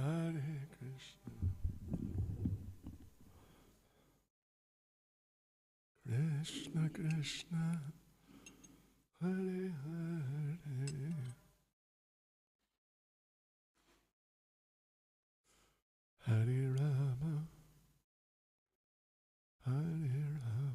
Hare Krishna, Krishna Krishna, Hare Hare, Hare Rama, Hare Rama.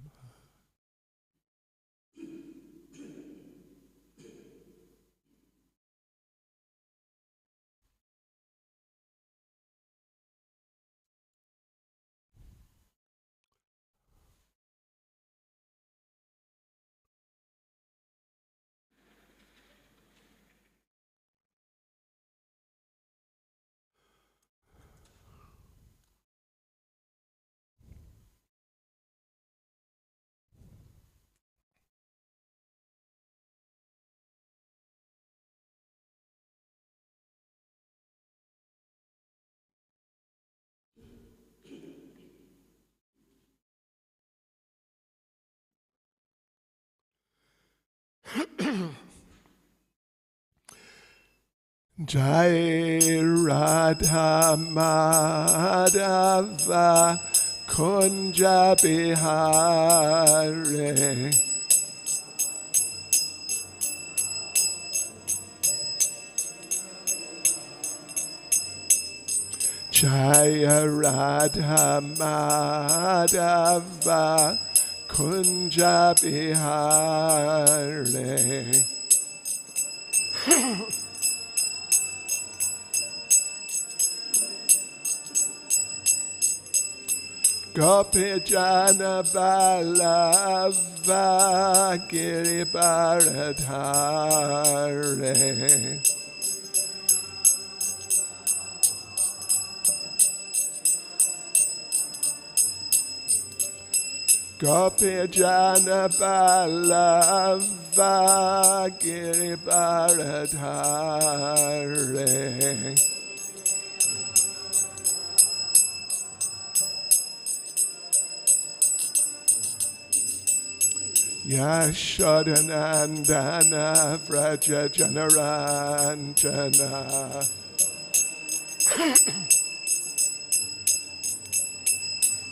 Jai Radha Madhava Kunja Bihare, Jai Radha Madhava Kunja Bihare. Gopi Jana Balava Giribaradhare, Gopi Jana Balava Giribaradhare, Yashodanandana Vraja Janaranjana,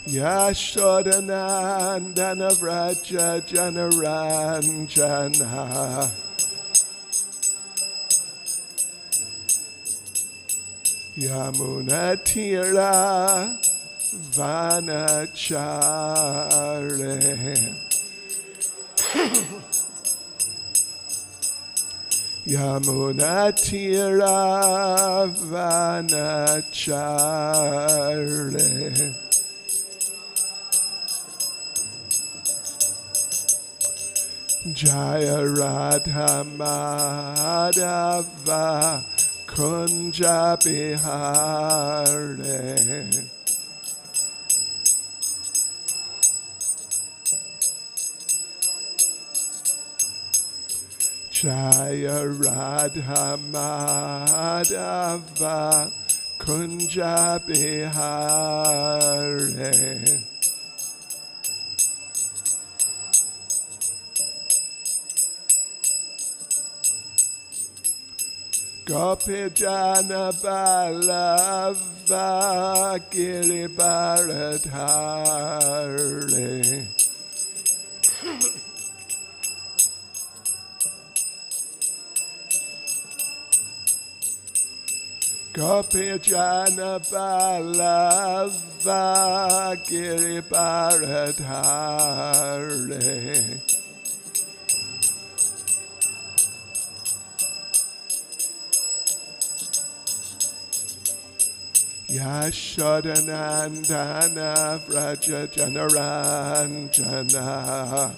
Yashodanandana Vraja Janaranjana, Yamunatira Vanachare, Yamunatira Vanachare, Jaya Radha Madhava Kunja Bihare, Jaya Radha Madhava Kunja Bihare, Gopi Jana Balava Giribaradhare, Gopi Jana Balava Giribaradhare, Yashodanandana Vraja Janaranjana,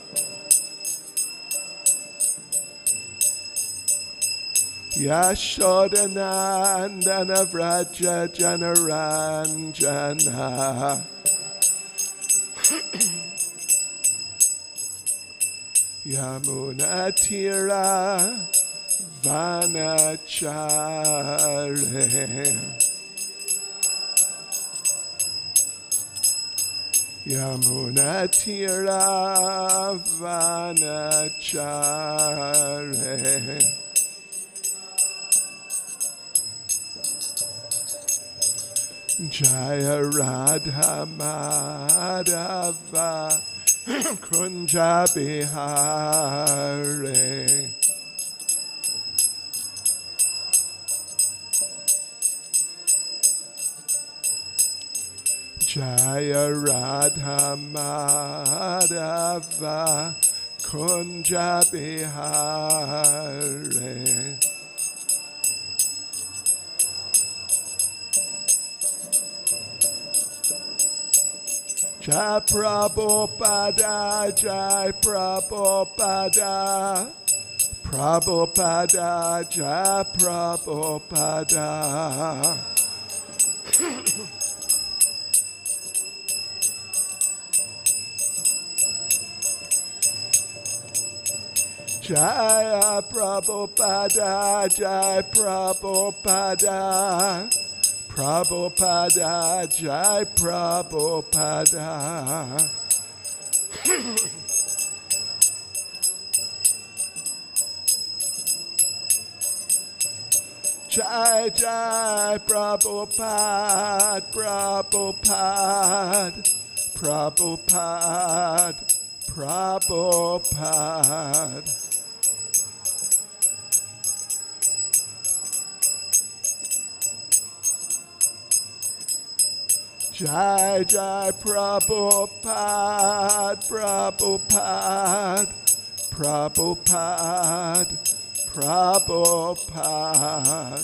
Yashodanandana Vraja Janaranjana, Yamunatira Vanachare, Yamunatira Vanachare, Jaya Radha Madhava Kunja Bihare. Jaya Radha Madhava Kunja Bihare. Jai Prabhupada, Jai Prabhupada, Prabhupada, Jai Prabhupada. Jai Prabhupada, Jai Prabhupada, Prabhupada, Jai Prabhupada. Jai Jai Prabhupada, Prabhupada, Prabhupada, Prabhupada. Jai Jai Prabhupada, Prabhupada, Prabhupada, Prabhupada.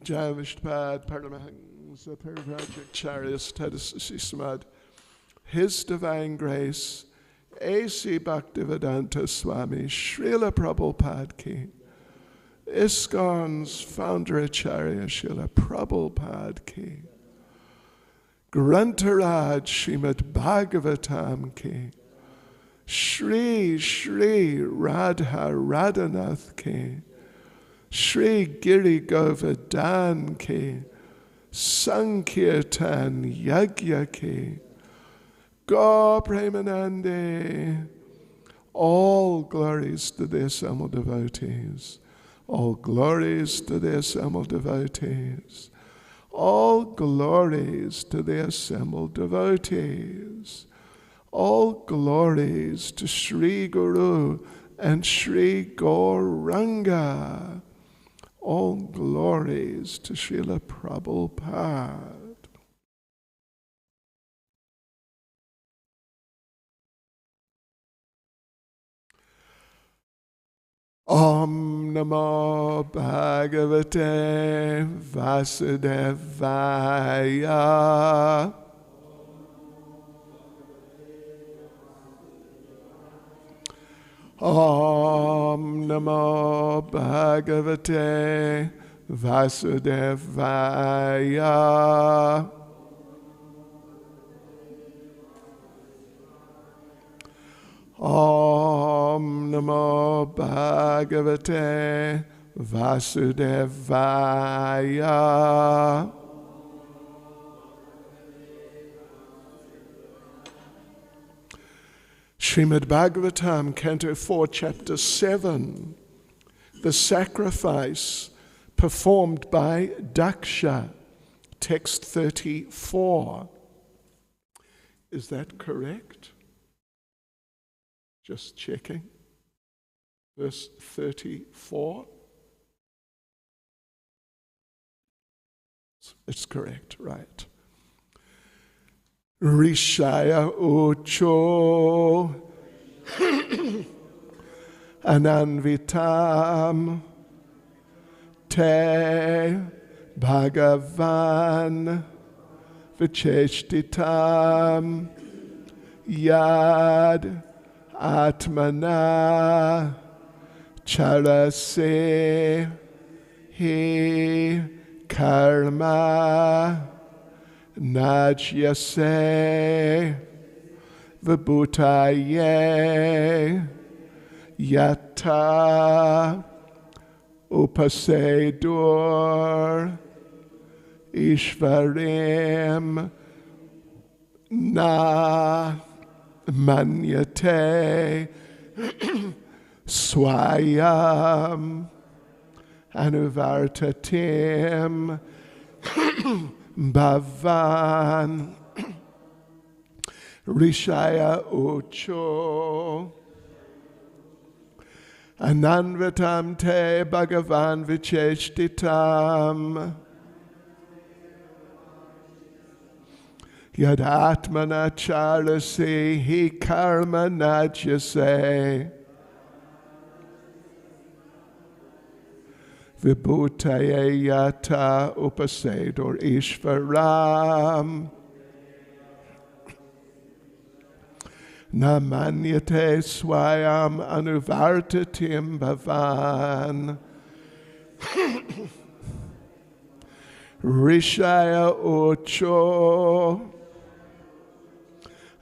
Jai Vishnupad, Paramahansa, Parivrajak Charyas, Tadasismad. His Divine Grace, A.C. Bhaktivedanta Swami, Srila Prabhupada Ki, ISKCON's founder Acharya Srila Prabhupada Ki, Grantaraj Srimad Bhagavatam Ki, Shri Shri Radha Radhanath Ki, Shri Giri Govardhan Ki, Sankirtan Yagya Ki, Go Premanande. All glories to the assembled devotees. All glories to the assembled devotees. All glories to the assembled devotees. All glories to Sri Guru and Sri Gauranga. All glories to Srila Prabhupada. Om Namo Bhagavate Vasudevaya. Om Namo Bhagavate Vasudevaya. Om Namo Bhagavate Vasudevaya. Srimad Bhagavatam, Canto 4, Chapter 7, the sacrifice performed by Daksha, text 34. Is that correct? Just checking. Verse 34. It's correct, right. Rishaya Ucho Ananvitam Te Bhagavan Vicheshtitam Yad Atmana Charase Hi Karma Najyase Vibhutaye Yata Upasedur Ishvarim na manyate swayam anuvartatim bhavan rishaya ucho ananvatam te bhagavan vicheshtitam yadatmana charasi hi karma najyase vibhutaye yata upasedor ishvaram namanyate swayam anuvartatim bhavan rishaya ucho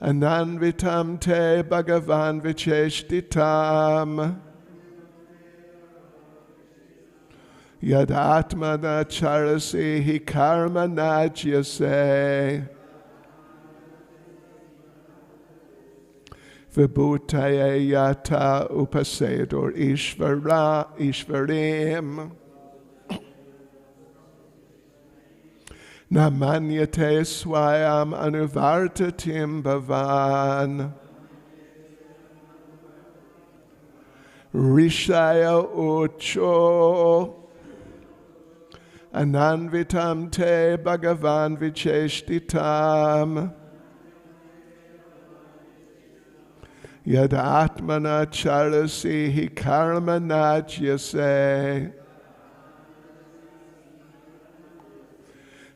ananvitam te bhagavan vicheshtitam yadatmana charasi hi karma najyase vibhutaye yata upasedor ishvarim namanyate swayam anuvartatim bhavan rishaya ucho ananvitam te bhagavan vicheshtitam yadatmana charasi hi karma najyase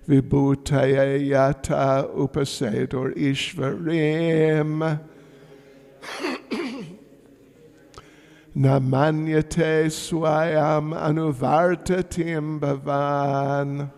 vibhutaye yata upasedor ishvarim namanyate swayam anuvartatim bhavan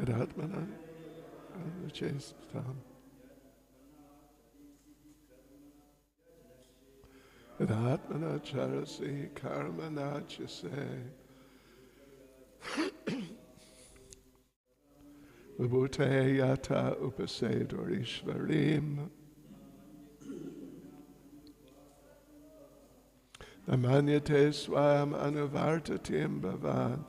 yadatmana vicheshtitam yadatmana charasi karma najyase vibhutaye yata upasedor ishvarim namanyate swayam anuvartatim bhavan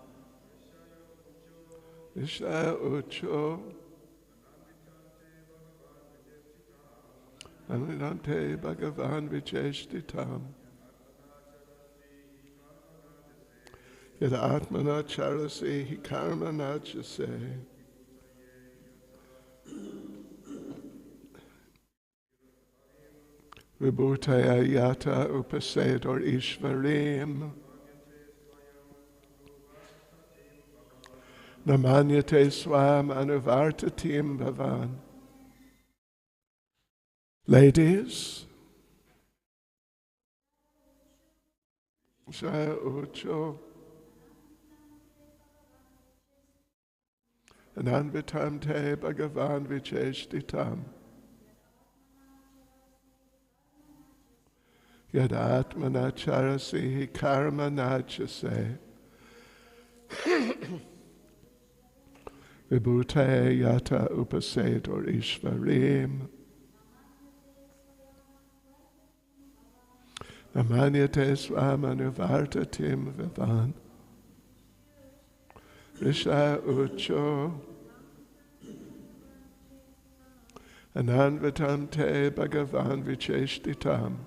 rishaya ucho ananvitam bhagavan vicheshtitam yadatmana charasi hi karma najyase vibhutaya yata upasedor ishvarim namanyate swam anuvartatim bhavan. Ladies, Jaya Ucho Ananvitam te Bhagavan Vicheshtitam Yadatmana charasi karma nachase Vibhute yata upasedor ishvarim. Namanyate swamanuvartatim vivan. Risha ucho. Ananvatam te bhagavan vicheshtitam.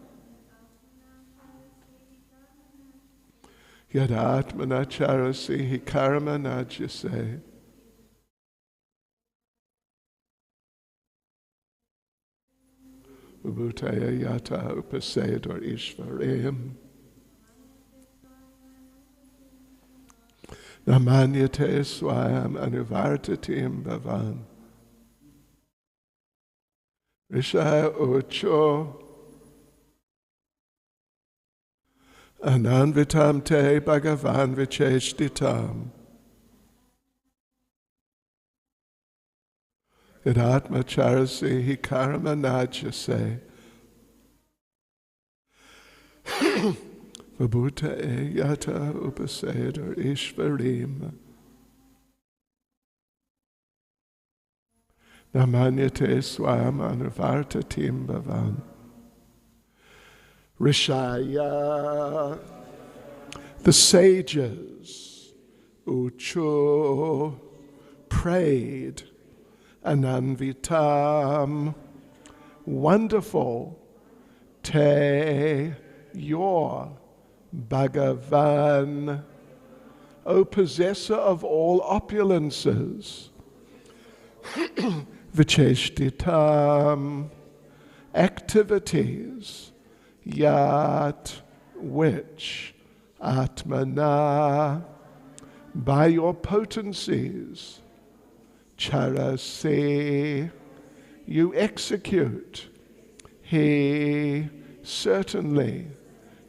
Yadatmana charasi hikarma najyase. Vibhutaya yata upasedor ishvarim. Namanyate swayam anuvartatim bhavan. Risha ucho. Ananvitam te bhagavan vicheshtitam. Yadatma charasi hikarma najyase. Vibhuta yata upasedar ishvarim. Namanyate swam anuvartatim bhavan. Rishaya, the sages, ucho, prayed, ananvitam, wonderful, te, your, Bhagavan, O possessor of all opulences, vicheshtitam, activities, yat, which, atmana, by your potencies, charase, you execute, he, certainly,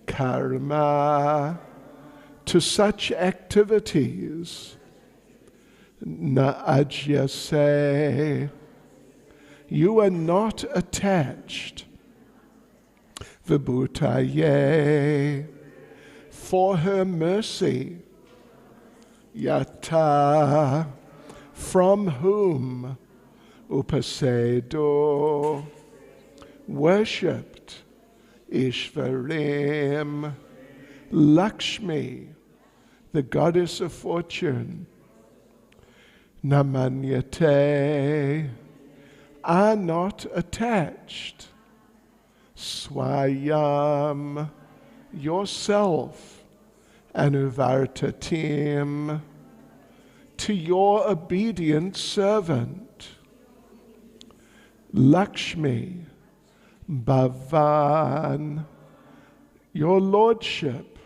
karma, to such activities, na ajyase, you are not attached, vibhutaye, for her mercy, yata, from whom, upasedo, worshipped, Ishvarim, Lakshmi, the goddess of fortune, Namanyate, are not attached, Swayam, yourself, Anuvartatim, to your obedient servant, Lakshmi, Bhavan, your lordship.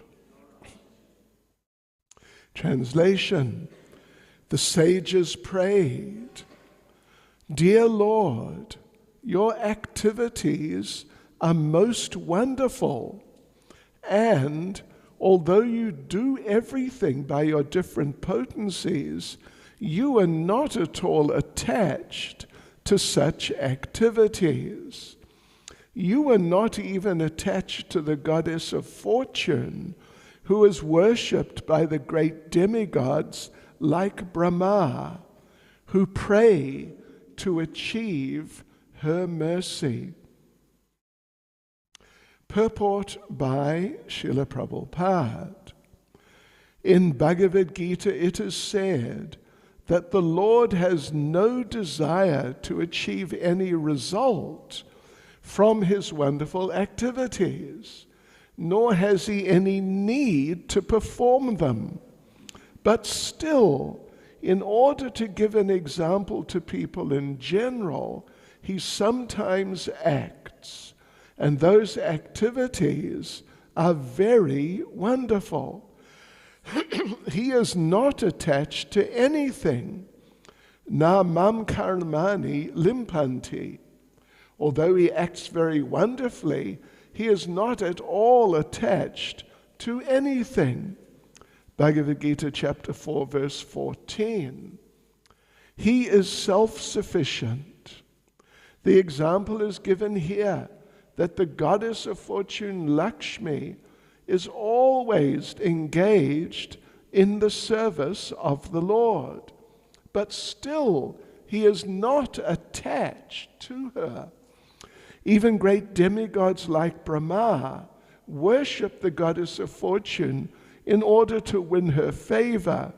Translation, the sages prayed, Dear Lord, your activities are most wonderful, and although you do everything by your different potencies, you are not at all attached to such activities. You are not even attached to the goddess of fortune, who is worshipped by the great demigods like Brahma, who pray to achieve her mercy. Purport by Srila Prabhupada. In Bhagavad Gita it is said that the Lord has no desire to achieve any result from his wonderful activities, nor has he any need to perform them. But still, in order to give an example to people in general, he sometimes acts, and those activities are very wonderful. He is not attached to anything. Na mam karmani limpanti. Although he acts very wonderfully, he is not at all attached to anything. Bhagavad Gita chapter 4 verse 14. He is self-sufficient. The example is given here that the goddess of fortune Lakshmi is always engaged in the service of the Lord. but still he is not attached to her. Even great demigods like Brahma worship the goddess of fortune in order to win her favor.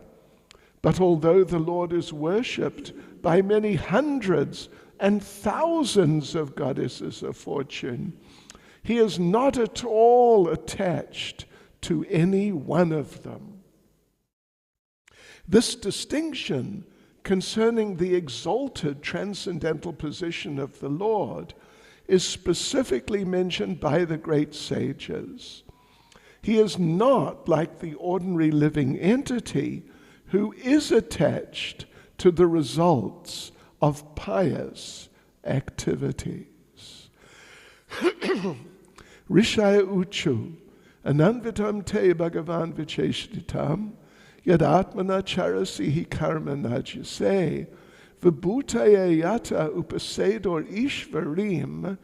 But although the Lord is worshipped by many hundreds and thousands of goddesses of fortune, he is not at all attached to any one of them. This distinction concerning the exalted transcendental position of the Lord is specifically mentioned by the great sages. He is not like the ordinary living entity who is attached to the results of pious activities. Rishaya uchu, ananvitam te bhagavan vicheshtitam, yadatmana charasihi karma najase, vibhutaya yata upasedor ishvarim,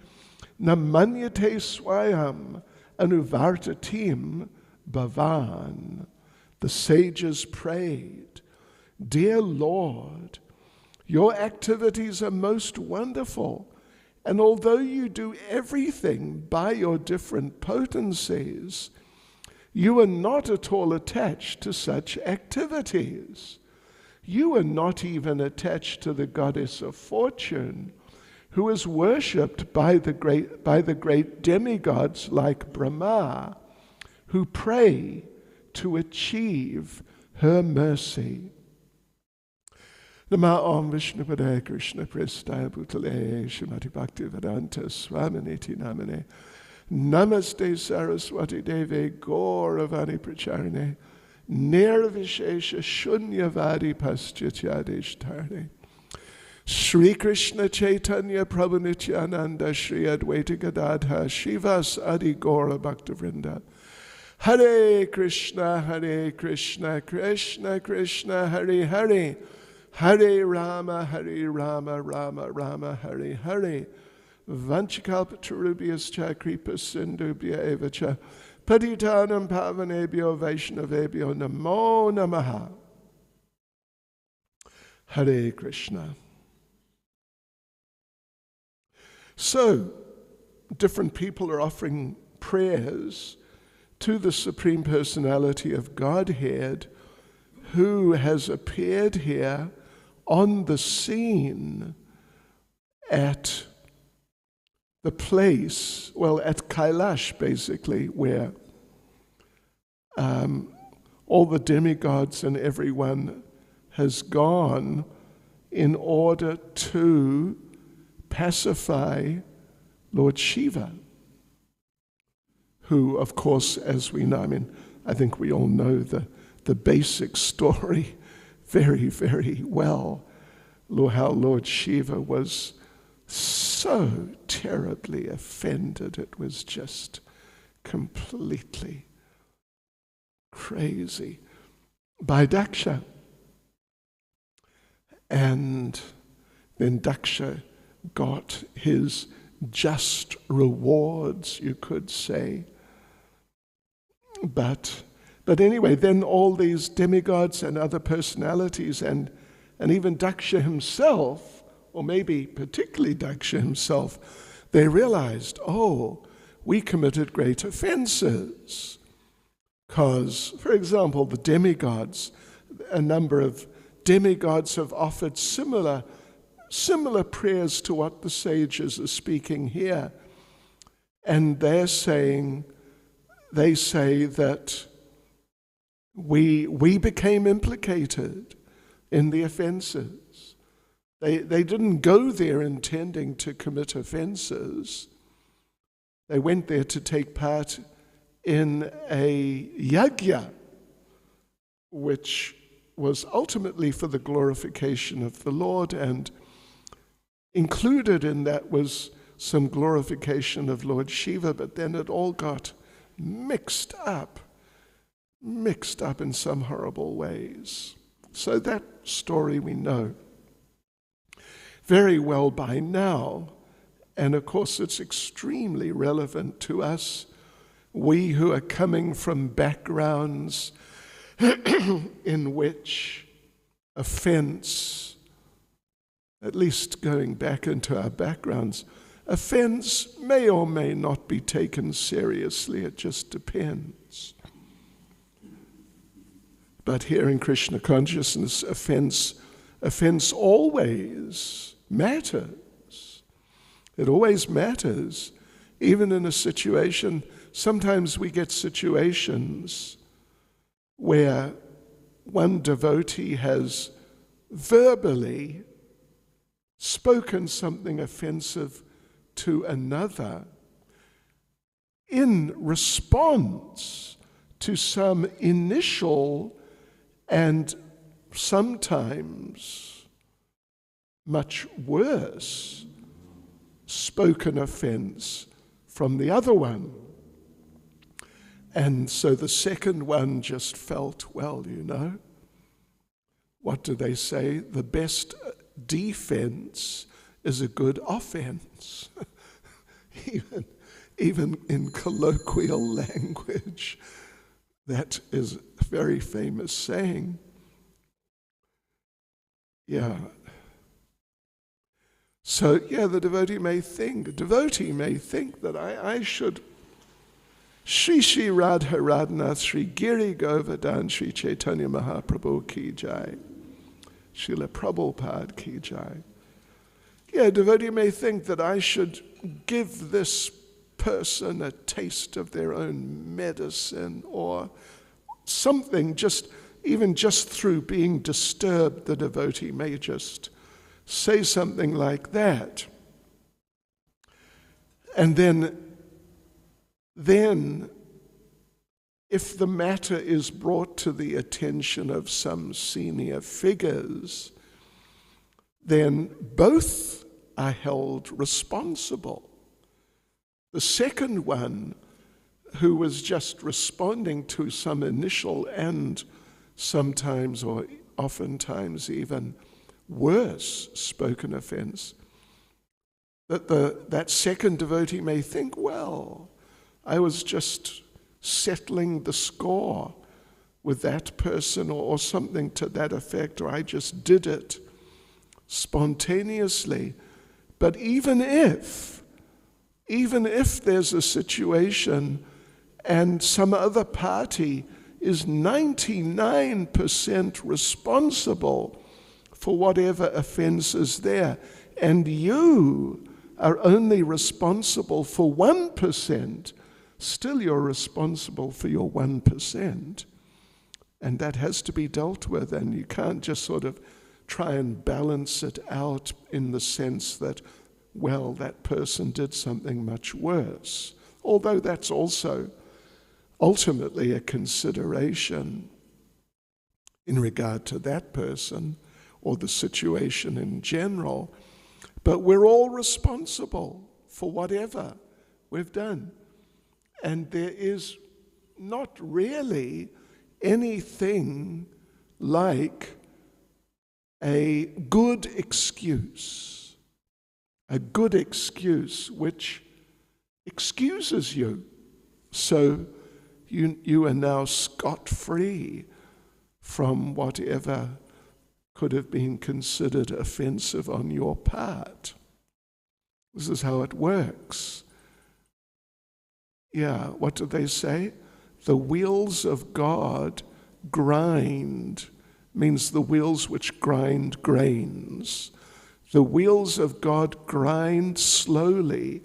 namanyate swayam anuvartatim bhavan. The sages prayed, "Dear Lord, your activities are most wonderful, and although you do everything by your different potencies, you are not at all attached to such activities. You are not even attached to the goddess of fortune, who is worshipped by the great demigods like Brahma, who pray to achieve her mercy." Nama Om Vishnupadaya Krishna Prestaya Bhutale Srimati Bhaktivedanta Swaminiti Namane Namaste Saraswati Deve Gauravani Pracharine Nirvishesha Shunyavadi Paschatyadesh Sri Krishna Chaitanya Prabhu Nityananda Sri Advaita Gadadha Shivas Adi Gaura Bhaktavrinda Hare Krishna, Krishna Krishna, Hare Hare, Hare Rama, Rama Rama, Hare Hare. Vanchakalpatarubhyascha kripa sindubhya evacha patitanam pavanebhyo vaishnavebhyo namo namaha. Hare Krishna. So, different people are offering prayers to the Supreme Personality of Godhead, who has appeared here on the scene at the place, well, at Kailash, basically, where all the demigods and everyone has gone in order to pacify Lord Shiva, who, of course, as we know, I think we all know the basic story very, very well, how Lord Shiva was so terribly offended. It was just completely crazy by Daksha. And then Daksha got his just rewards, you could say. But anyway, then all these demigods and other personalities and even Daksha himself, or maybe particularly Daksha himself, they realized, we committed great offenses. Because, for example, the demigods, a number of demigods have offered similar prayers to what the sages are speaking here. And they say that we became implicated in the offenses. They didn't go there intending to commit offenses. They went there to take part in a yajna, which was ultimately for the glorification of the Lord, and included in that was some glorification of Lord Shiva, but then it all got mixed up in some horrible ways. So that story we know very well by now, and of course it's extremely relevant to us, we who are coming from backgrounds in which offense, at least going back into our backgrounds, offense may or may not be taken seriously. It just depends. But here in Krishna consciousness, offense always matters. It always matters. Even in a situation, sometimes we get situations where one devotee has verbally spoken something offensive to another in response to some initial and sometimes much worse spoken offense from the other one. And so the second one just felt, well, what do they say? The best defense is a good offense. Even in colloquial language, that is a very famous saying. Yeah. So, the devotee may think that I should Shri Shri Radha Radhanath Shri Giri Govardhan Shri Chaitanya Mahaprabhu Ki Jai, Srila Prabhupada Ki Jai. Devotee may think that I should give this person a taste of their own medicine or something, even just through being disturbed, the devotee may just say something like that. And then if the matter is brought to the attention of some senior figures, then both are held responsible. The second one, who was just responding to some initial and sometimes or oftentimes even worse spoken offense, that second devotee may think, well, I was just settling the score with that person or something to that effect, or I just did it spontaneously. But even if there's a situation and some other party is 99% responsible for whatever offense is there, and you are only responsible for 1%, still you're responsible for your 1%. And that has to be dealt with, and you can't just sort of try and balance it out in the sense that, well, that person did something much worse. Although that's also ultimately a consideration in regard to that person or the situation in general. But we're all responsible for whatever we've done. And there is not really anything like a good excuse which excuses you. So you are now scot-free from whatever could have been considered offensive on your part. This is how it works. What do they say? The wheels of God grind, means the wheels which grind grains. The wheels of God grind slowly,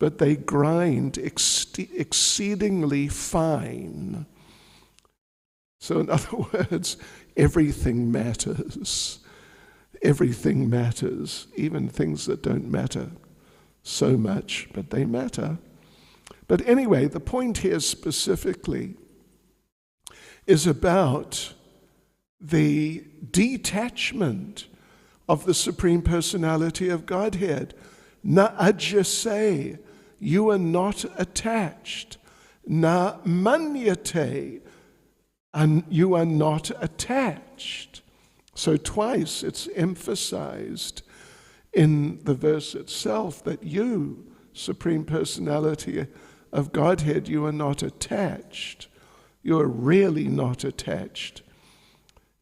but they grind exceedingly fine. So in other words, everything matters. Everything matters, even things that don't matter so much, but they matter. But anyway, the point here specifically is about the detachment of the Supreme Personality of Godhead. Na ajase, you are not attached. Na manyate, and you are not attached. So twice it's emphasized in the verse itself that you, Supreme Personality of Godhead, you are not attached. You are really not attached.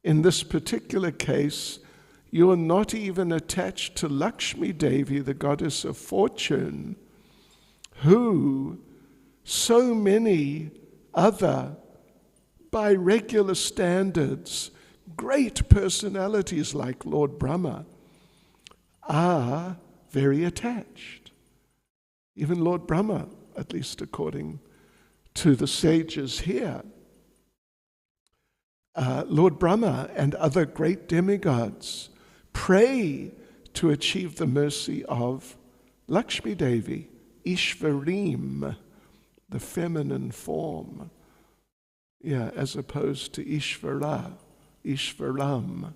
in this particular case, you are not even attached to Lakshmi Devi, the goddess of fortune, who so many other, by regular standards, great personalities like Lord Brahma are very attached. Even Lord Brahma, at least according to the sages here, Lord Brahma and other great demigods pray to achieve the mercy of Lakshmi Devi, Ishvarim, the feminine form, as opposed to Ishvara, Ishvaram.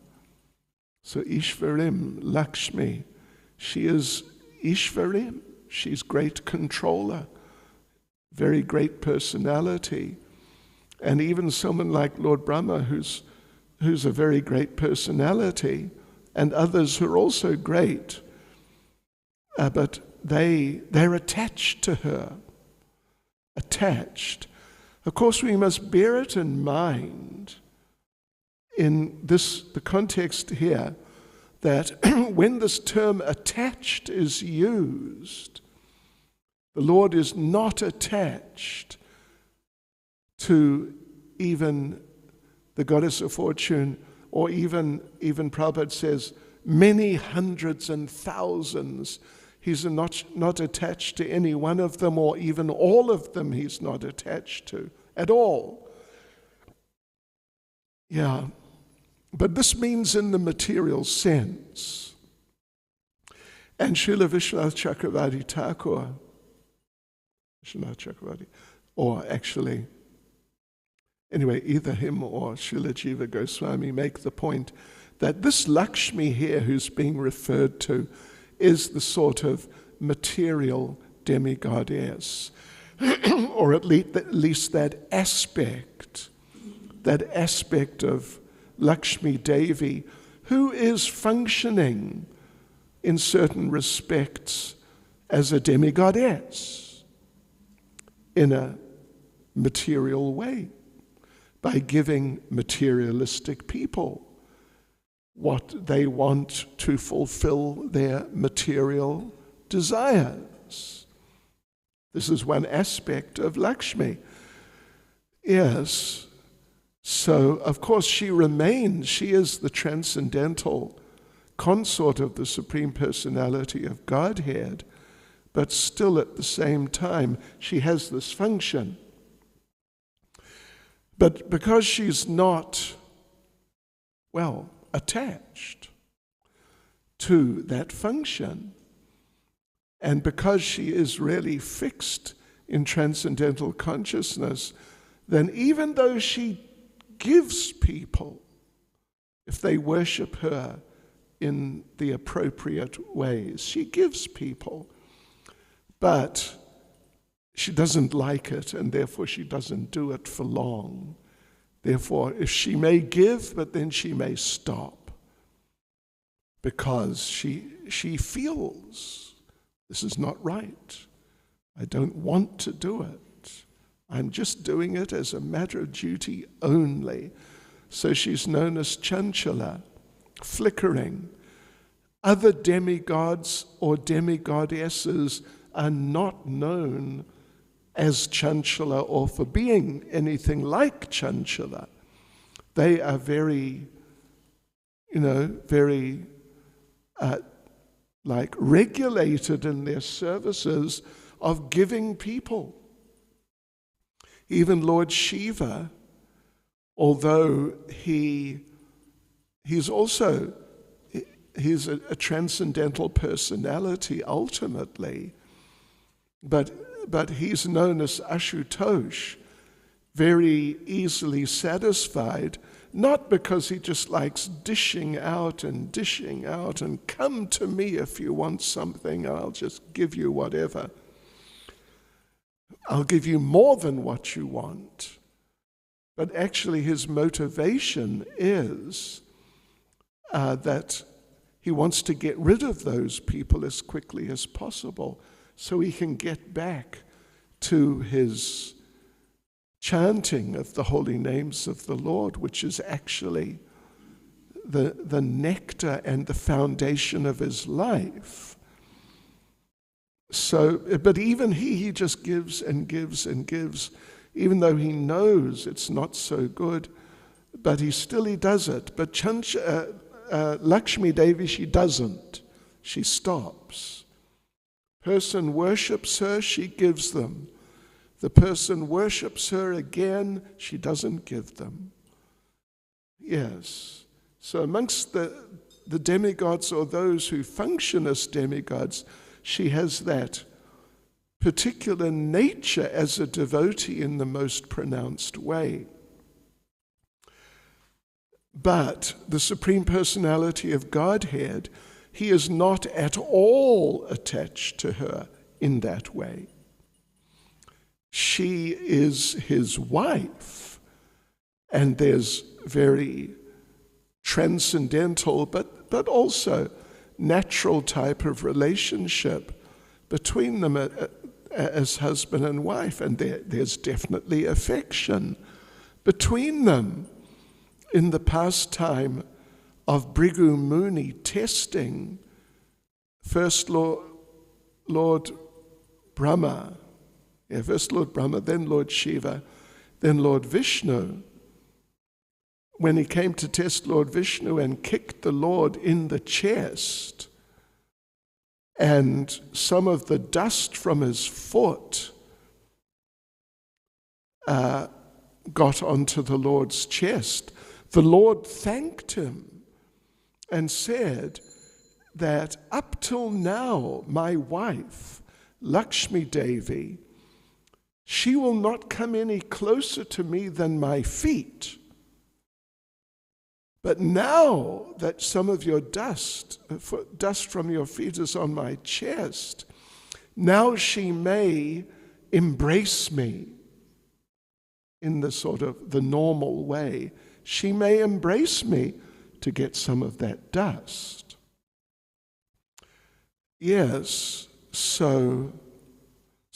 So Ishvarim, Lakshmi, she is Ishvarim, she's great controller, very great personality. And even someone like Lord Brahma, who's a very great personality, and others who are also great, but they're attached to her. Attached. Of course, we must bear it in mind in the context here that when this term attached is used, the Lord is not attached to even the goddess of fortune, or even Prabhupada says many hundreds and thousands. He's not attached to any one of them, or even all of them he's not attached to at all. Yeah, but this means in the material sense. And Srila Vishwanath Chakravarti Thakur, or actually, anyway, either him or Srila Jiva Goswami make the point that this Lakshmi here who's being referred to is the sort of material demigoddess, or at least that aspect of Lakshmi Devi, who is functioning in certain respects as a demigoddess in a material way, by giving materialistic people what they want to fulfill their material desires. This is one aspect of Lakshmi. Yes, so of course she is the transcendental consort of the Supreme Personality of Godhead, but still at the same time she has this function. But because she's not, attached to that function, and because she is really fixed in transcendental consciousness, then even though she gives people, if they worship her in the appropriate ways, she gives people, but she doesn't like it, and therefore she doesn't do it for long. Therefore, if she may give, but then she may stop, because she feels this is not right. I don't want to do it. I'm just doing it as a matter of duty only. So she's known as Chanchala, flickering. Other demigods or demigoddesses are not known as Chanchala or for being anything like Chanchala. They are very regulated in their services of giving people. Even Lord Shiva, although he's a transcendental personality ultimately, but he's known as Ashutosh, very easily satisfied, not because he just likes dishing out and come to me if you want something, I'll just give you whatever. I'll give you more than what you want. But actually his motivation is that he wants to get rid of those people as quickly as possible so he can get back to his chanting of the holy names of the Lord, which is actually the nectar and the foundation of his life. So, but even he just gives and gives and gives, even though he knows it's not so good, but he does it. But Lakshmi Devi, she doesn't. She stops. Person worships her, she gives them. The person worships her again, she doesn't give them. Yes. So amongst the demigods, or those who function as demigods, she has that particular nature as a devotee in the most pronounced way. But the Supreme Personality of Godhead, he is not at all attached to her in that way. She is his wife, and there's very transcendental but also natural type of relationship between them as husband and wife, and there's definitely affection between them. In the pastime of Bhrigu Muni testing first Lord Brahma, then Lord Shiva, then Lord Vishnu. When he came to test Lord Vishnu and kicked the Lord in the chest, and some of the dust from his foot got onto the Lord's chest, the Lord thanked him and said that up till now, my wife, Lakshmi Devi, she will not come any closer to me than my feet. But now that some of your dust from your feet is on my chest, now she may embrace me in the sort of the normal way. She may embrace me to get some of that dust. Yes, so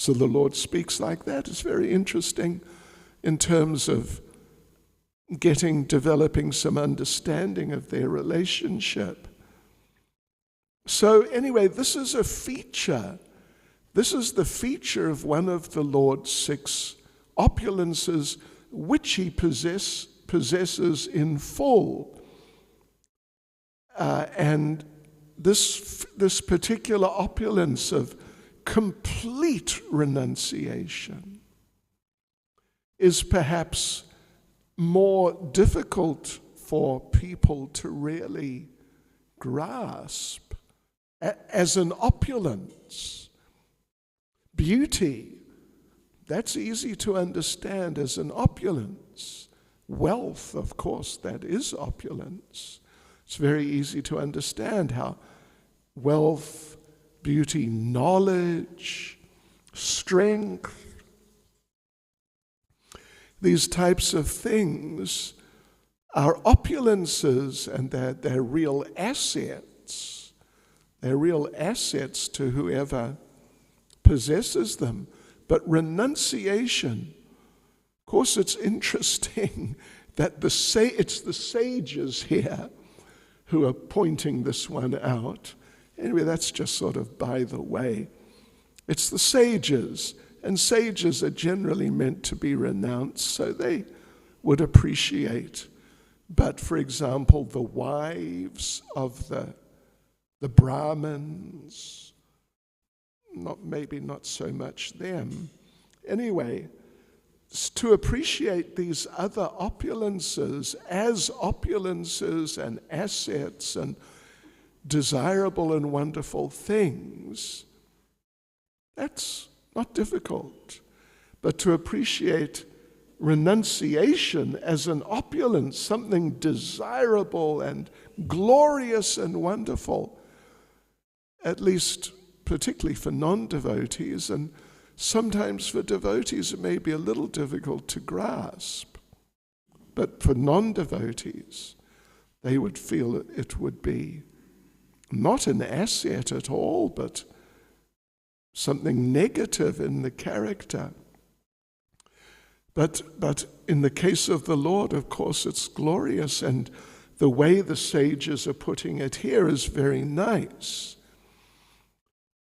the Lord speaks like that. It's very interesting in terms of developing some understanding of their relationship. So anyway, this is a feature. This is the feature of one of the Lord's 6 opulences, which he possesses in full. And this particular opulence of complete renunciation is perhaps more difficult for people to really grasp as an opulence. Beauty, that's easy to understand as an opulence. Wealth, of course, that is opulence. It's very easy to understand how wealth, beauty, knowledge, strength, these types of things are opulences, and they're real assets. They're real assets to whoever possesses them. But renunciation, of course, it's interesting that it's the sages here who are pointing this one out. Anyway, that's just sort of by the way. It's the sages, and sages are generally meant to be renounced, so they would appreciate. But, for example, the wives of the Brahmins, maybe not so much them. Anyway, to appreciate these other opulences as opulences and assets and desirable and wonderful things, that's not difficult. But to appreciate renunciation as an opulence, something desirable and glorious and wonderful, at least particularly for non-devotees, and sometimes for devotees it may be a little difficult to grasp. But for non-devotees, they would feel it would be not an asset at all, but something negative in the character. But in the case of the Lord, of course, it's glorious, and the way the sages are putting it here is very nice,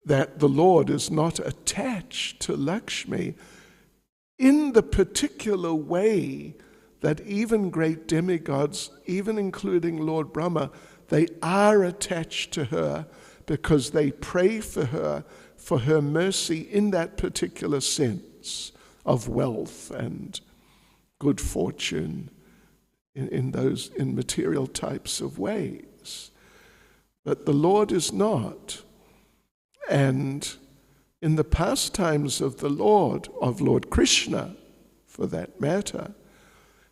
that the Lord is not attached to Lakshmi in the particular way that even great demigods, even including Lord Brahma, they are attached to her because they pray for her mercy in that particular sense of wealth and good fortune in material types of ways. But the Lord is not. And in the pastimes of the Lord, of Lord Krishna, for that matter,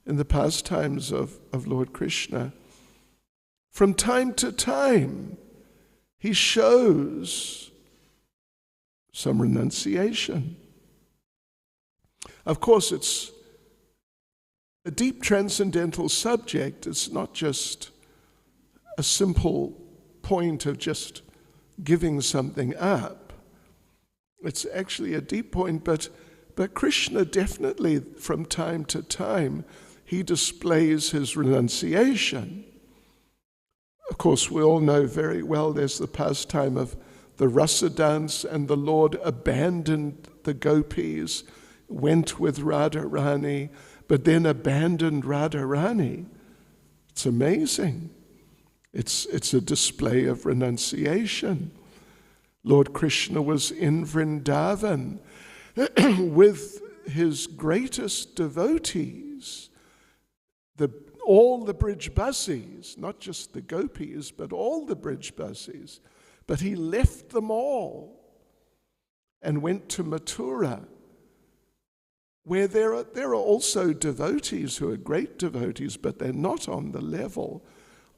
in the pastimes of Lord Krishna, from time to time, he shows some renunciation. Of course, it's a deep transcendental subject. It's not just a simple point of just giving something up. It's actually a deep point, but Krishna definitely, from time to time, he displays his renunciation. Of course, we all know very well there's the pastime of the rasa dance, and the Lord abandoned the gopis, went with Radharani, but then abandoned Radharani. It's amazing. It's a display of renunciation. Lord Krishna was in Vrindavan with his greatest devotees, all the Brijbasis, not just the gopis, but all the Brijbasis. But he left them all and went to Mathura, where there are also devotees who are great devotees, but they're not on the level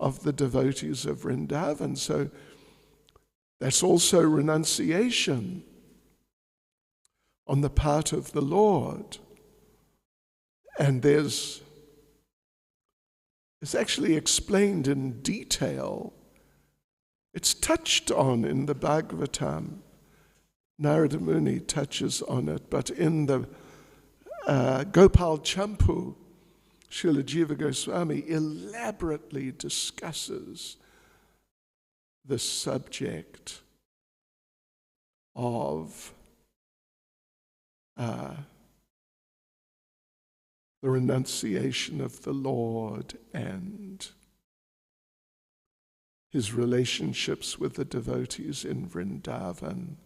of the devotees of Vrindavan. So that's also renunciation on the part of the Lord. And it's actually explained in detail. It's touched on in the Bhagavatam. Narada Muni touches on it, but in the Gopal Champu, Srila Jiva Goswami elaborately discusses the subject of the renunciation of the Lord and his relationships with the devotees in Vrindavan.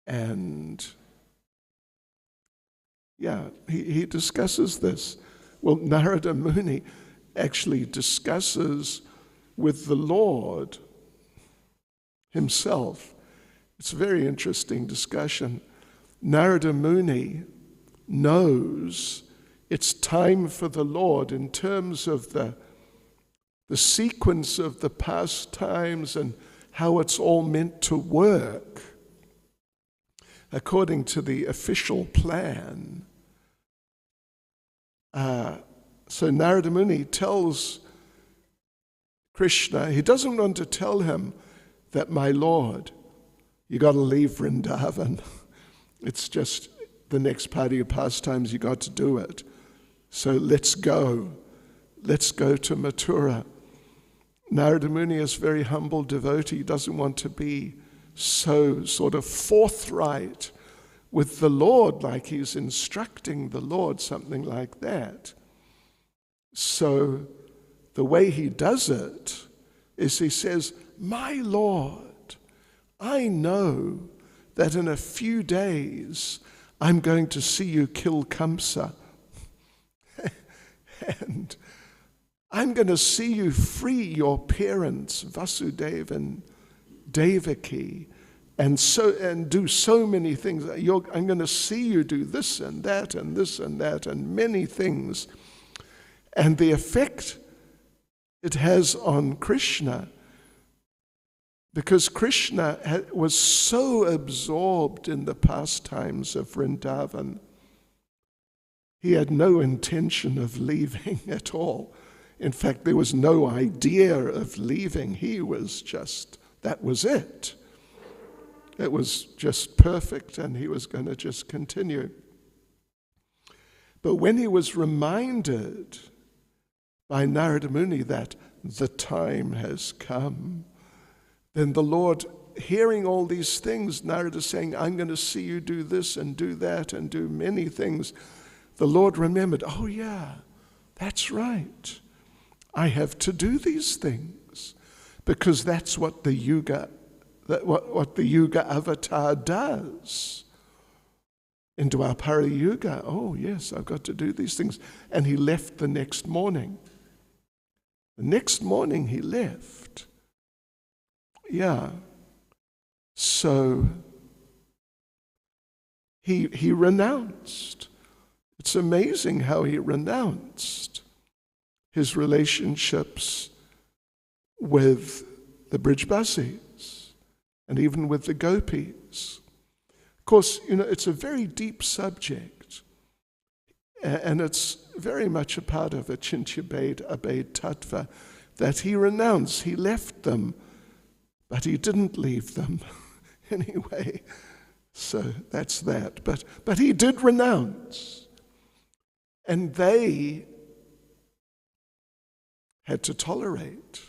And he discusses this. Well, Narada Muni actually discusses with the Lord himself. It's a very interesting discussion. Narada Muni knows it's time for the Lord in terms of the sequence of the pastimes and how it's all meant to work according to the official plan. So Narada Muni tells Krishna, he doesn't want to tell him that, my Lord, you got to leave Vrindavan. It's just the next part of your pastimes, you got to do it. So let's go. Let's go to Mathura. Narada Muni is a very humble devotee. He doesn't want to be so sort of forthright with the Lord, like he's instructing the Lord, something like that. So the way he does it is he says, my Lord, I know that in a few days I'm going to see you kill Kamsa. And I'm going to see you free your parents, Vasudeva and Devaki, and do so many things. I'm going to see you do this and that and this and that and many things. And the effect it has on Krishna, because Krishna was so absorbed in the pastimes of Vrindavan, he had no intention of leaving at all. In fact, there was no idea of leaving. He was just, that was it. It was just perfect, and he was going to just continue. But when he was reminded by Narada Muni that the time has come, then the Lord, hearing all these things, Narada saying, I'm going to see you do this and do that and do many things, the Lord remembered, oh yeah, that's right. I have to do these things because that's what the Yuga, what the Yuga avatar does. In Dwapara Yuga, oh yes, I've got to do these things. And he left the next morning. The next morning he left. Yeah. So he renounced. It's amazing how he renounced his relationships with the Brijbasis and even with the gopis. Of course, it's a very deep subject, and it's very much a part of Achintya Abhed Tattva that he renounced, he left them, but he didn't leave them anyway. So that's that. But he did renounce, and they had to tolerate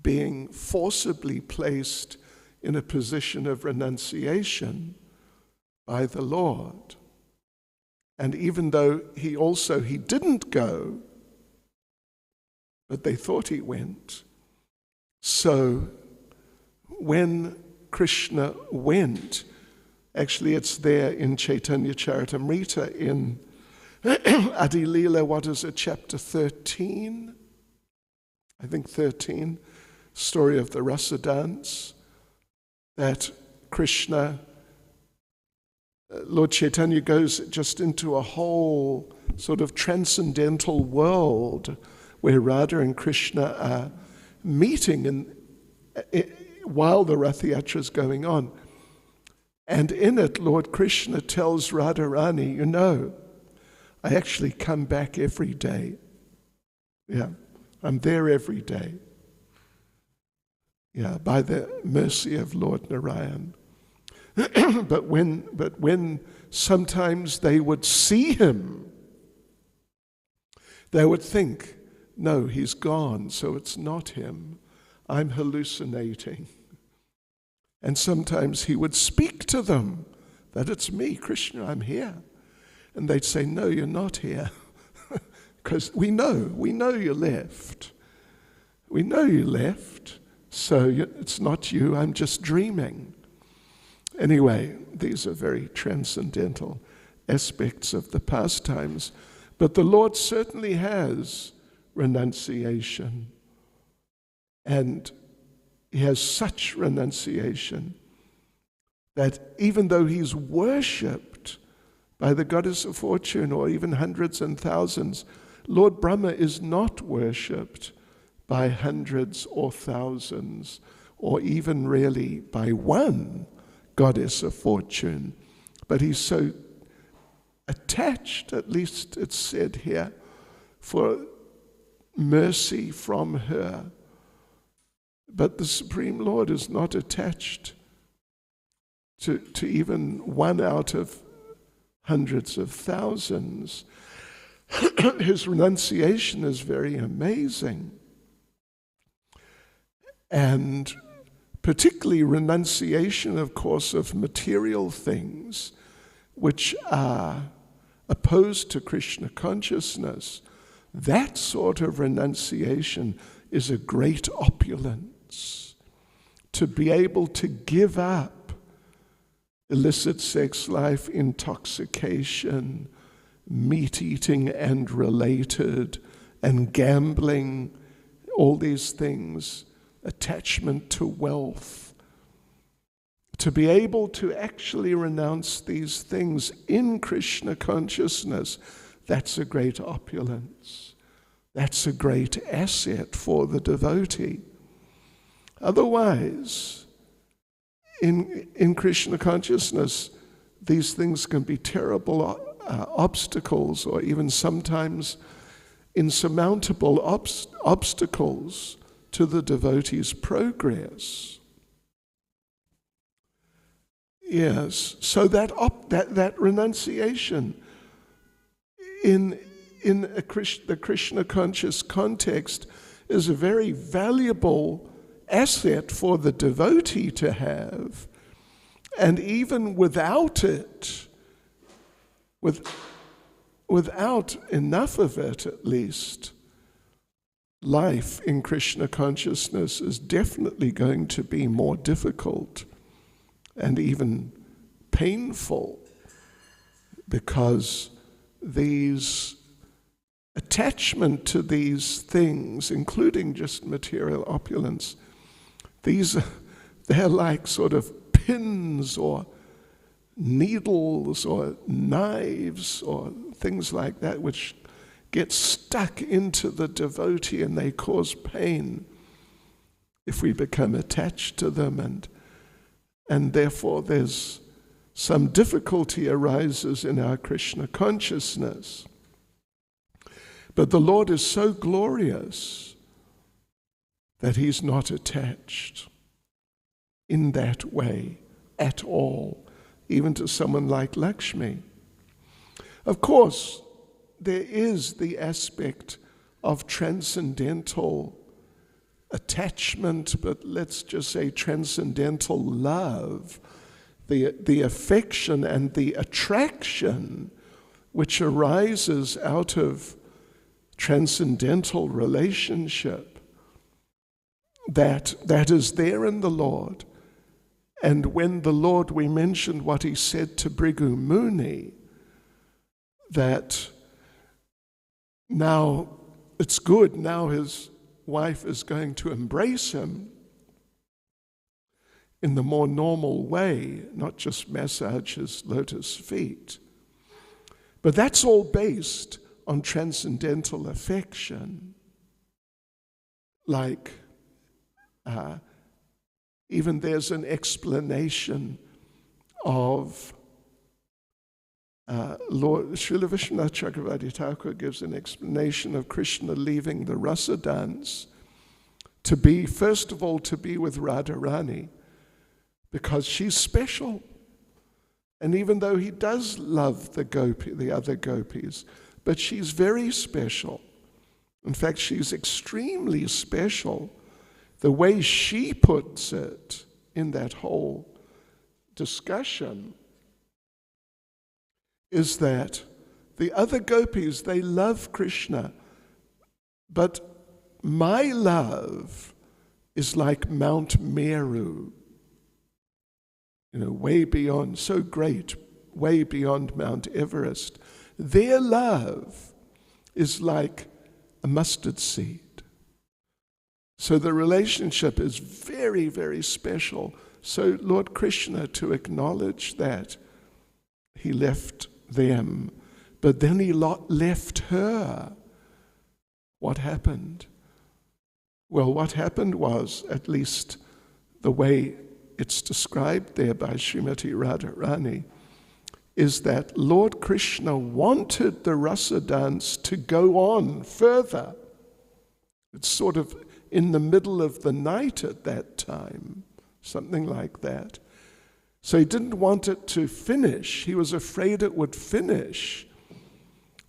being forcibly placed in a position of renunciation by the Lord. And even though he didn't go, but they thought he went. So when Krishna went, actually it's there in Chaitanya Charitamrita in Adi Leela, what is it, chapter 13? I think 13, story of the Rasa dance, that Krishna, Lord Chaitanya goes just into a whole sort of transcendental world where Radha and Krishna are meeting while the Rath Yatra is going on. And in it, Lord Krishna tells Radharani, I actually come back every day. Yeah, I'm there every day. Yeah, by the mercy of Lord Narayan. But when sometimes they would see him, they would think, no, he's gone, so it's not him. I'm hallucinating. And sometimes he would speak to them that it's me, Krishna, I'm here. And they'd say, no, you're not here. Because we know you left. We know you left, so it's not you, I'm just dreaming. Anyway, these are very transcendental aspects of the pastimes. But the Lord certainly has renunciation. And he has such renunciation that even though he's worshipped by the goddess of fortune or even hundreds and thousands, Lord Brahma is not worshipped by hundreds or thousands or even really by one goddess of fortune. But he's so attached, at least it's said here, for mercy from her. But the Supreme Lord is not attached to even one out of hundreds of thousands. His renunciation is very amazing. And particularly renunciation, of course, of material things which are opposed to Krishna consciousness. That sort of renunciation is a great opulence. To be able to give up illicit sex life, intoxication, meat eating and related, and gambling, all these things, attachment to wealth. To be able to actually renounce these things in Krishna consciousness, that's a great opulence. That's a great asset for the devotee. Otherwise, in Krishna consciousness, these things can be terrible obstacles, or even sometimes insurmountable obstacles to the devotee's progress. Yes, so that renunciation in in the Krishna conscious context, is a very valuable asset for the devotee to have. And even without it, without enough of it at least, life in Krishna consciousness is definitely going to be more difficult and even painful, because these attachment to these things, including just material opulence, they're like sort of pins or needles or knives or things like that, which get stuck into the devotee, and they cause pain if we become attached to them, and therefore there's some difficulty arises in our Krishna consciousness. But the Lord is so glorious that he's not attached in that way at all, even to someone like Lakshmi. Of course, there is the aspect of transcendental attachment, but let's just say transcendental love, the affection and the attraction which arises out of transcendental relationship that is there in the Lord. And when the Lord, we mentioned what he said to Bhrigu Muni, that now it's good, now his wife is going to embrace him in the more normal way, not just massage his lotus feet. But that's all based on transcendental affection. Like, even there's an explanation of Lord Srila Vishwanath Chakravarti Thakur gives an explanation of Krishna leaving the rasa dance to be, first of all, to be with Radharani, because she's special. And even though he does love the other gopis, but she's very special. In fact, she's extremely special. The way she puts it in that whole discussion is that the other gopis, they love Krishna, but my love is like Mount Meru, way beyond, so great, way beyond Mount Everest. Their love is like a mustard seed. So the relationship is very, very special. So Lord Krishna, to acknowledge that, he left them, but then he left her. What happened? Well, what happened was, at least the way it's described there by Srimati Radharani, is that Lord Krishna wanted the rasa dance to go on further. It's sort of in the middle of the night at that time, something like that. So he didn't want it to finish. He was afraid it would finish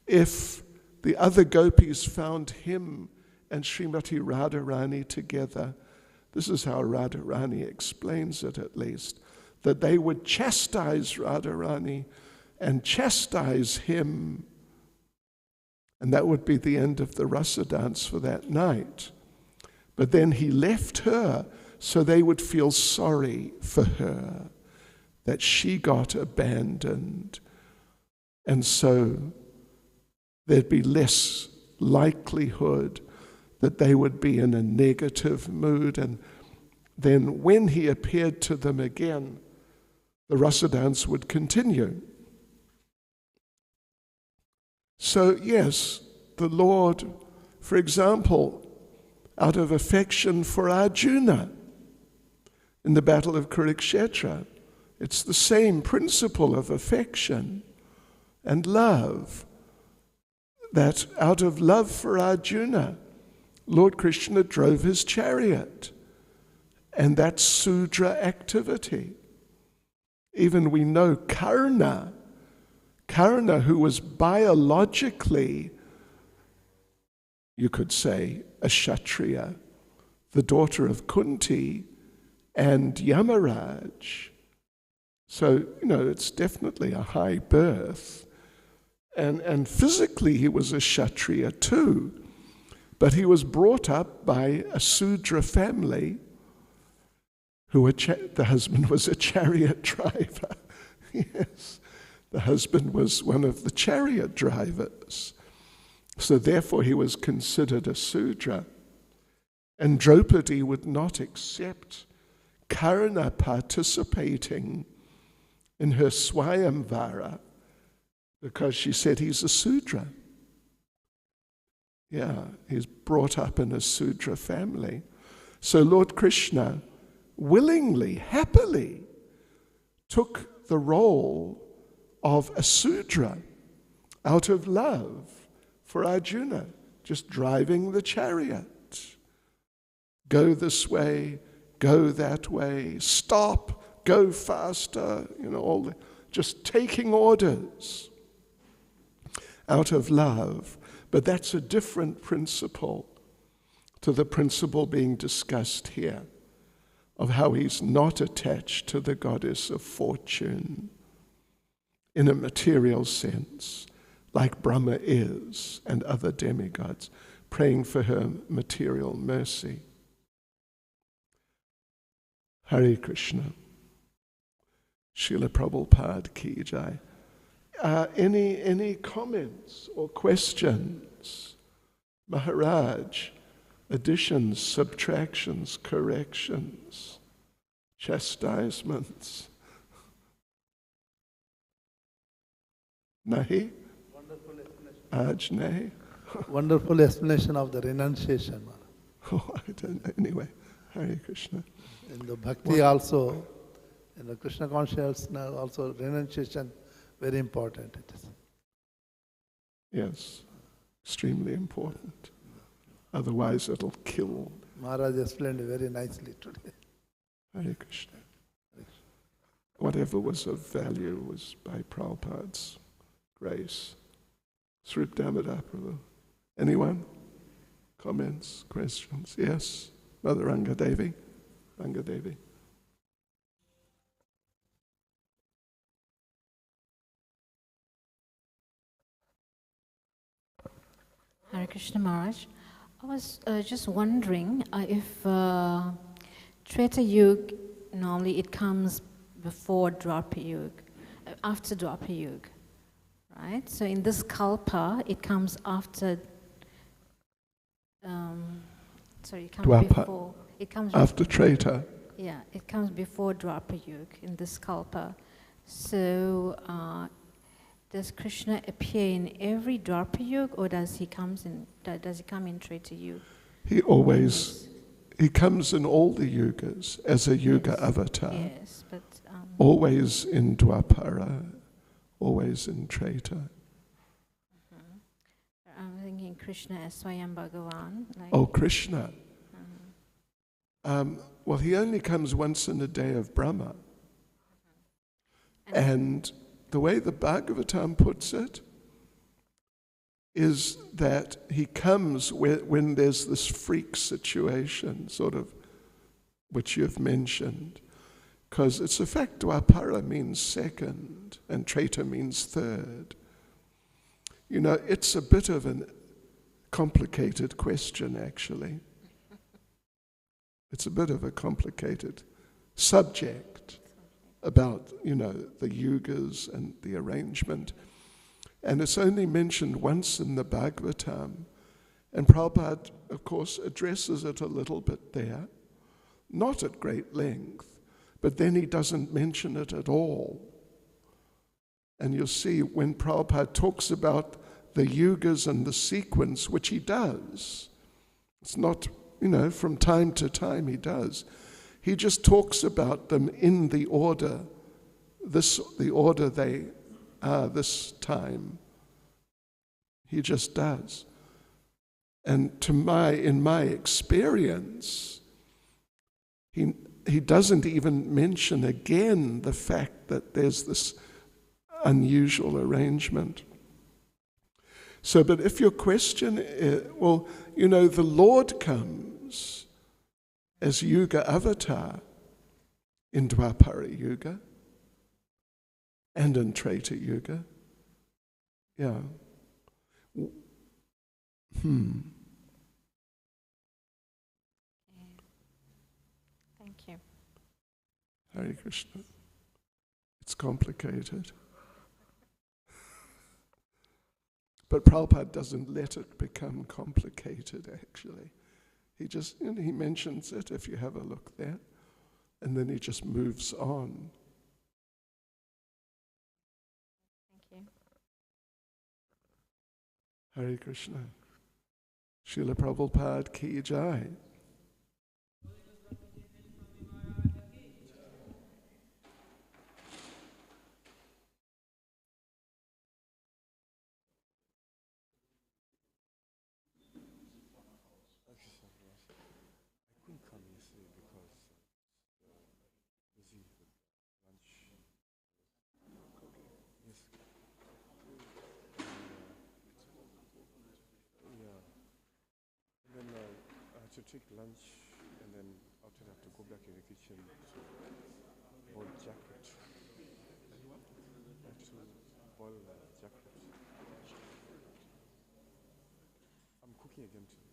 if the other gopis found him and Srimati Radharani together. This is how Radharani explains it, at least, that they would chastise Radharani and chastise him, and that would be the end of the rasa dance for that night. But then he left her so they would feel sorry for her, that she got abandoned, and so there'd be less likelihood that they would be in a negative mood. And then when he appeared to them again, the rasa dance would continue. So yes, the Lord, for example, out of affection for Arjuna in the battle of Kurukshetra, it's the same principle of affection and love, that out of love for Arjuna, Lord Krishna drove his chariot, and that's Sudra activity. Even we know Karna, who was biologically you could say, a Kshatriya, the daughter of Kunti and Yamaraj. So, it's definitely a high birth. And physically he was a Kshatriya too, but he was brought up by a Sudra family the husband was a chariot driver. Yes, the husband was one of the chariot drivers. So therefore he was considered a Sudra. And Draupadi would not accept Karna participating in her Swayamvara because she said he's a Sudra. Yeah, he's brought up in a Sudra family. So Lord Krishna willingly, happily took the role of a Sudra out of love for Arjuna, just driving the chariot. Go this way, go that way, stop, go faster, just taking orders out of love. But that's a different principle to the principle being discussed here, of how he's not attached to the goddess of fortune in a material sense, like Brahma is and other demigods, praying for her material mercy. Hare Krishna. Srila Prabhupada ki jai. Any comments or questions? Maharaj, additions, subtractions, corrections, chastisements. Nahi? Wonderful explanation. Aj nahi? Wonderful explanation of the renunciation. Oh, I don't know. Anyway, Hare Krishna. In the bhakti also, in the Krishna consciousness also, renunciation very important it is. Yes, extremely important. Otherwise it'll kill. Maharaj explained very nicely today. Hare Krishna. Whatever was of value was by Prabhupada's grace. Srip Damodar Prabhu. Anyone? Comments, questions? Yes? Mother Rangadevi? Rangadevi. Hare Krishna Maharaj. I was just wondering if Treta Yuga, normally it comes before Darpa Yuga, after Darpa Yuga, right? So in this Kalpa, it comes after, it comes Dwapa. before. It comes After Treta. Yeah, it comes before Darpa Yuga in this Kalpa. So does Krishna appear in every Darpa Yuga, or does he come in Treta Yuga? He comes in all the yugas as a yuga avatar. Yes, but always in Dwapara, always in Treta. I'm thinking Krishna as Swayam Bhagavan. Krishna. Well, he only comes once in a day of Brahma. And the way the Bhagavatam puts it is that he comes when there's this freak situation, sort of, which you've mentioned. Because it's a fact, Dwapara means second, and Treta means third. It's a bit of a complicated question, actually. It's a bit of a complicated subject about, the yugas and the arrangement. And it's only mentioned once in the Bhagavatam. And Prabhupada, of course, addresses it a little bit there, not at great length, but then he doesn't mention it at all. And you'll see when Prabhupada talks about the yugas and the sequence, which he does, it's not, from time to time he does. He just talks about them in the order, the order they are this time. He just does. And in my experience, he doesn't even mention again the fact that there's this unusual arrangement. So, but if your question is, well, the Lord comes as Yuga avatar in Dwapara Yuga and in Treta Yuga. Yeah. Thank you. Hare Krishna. It's complicated. But Prabhupada doesn't let it become complicated, actually. He just, he mentions it if you have a look there, and then he just moves on. Thank you. Hare Krishna. Srila Prabhupada ki jai. To take lunch, and then after that to go back in the kitchen to boil jacket. To boil jacket. I'm cooking again today.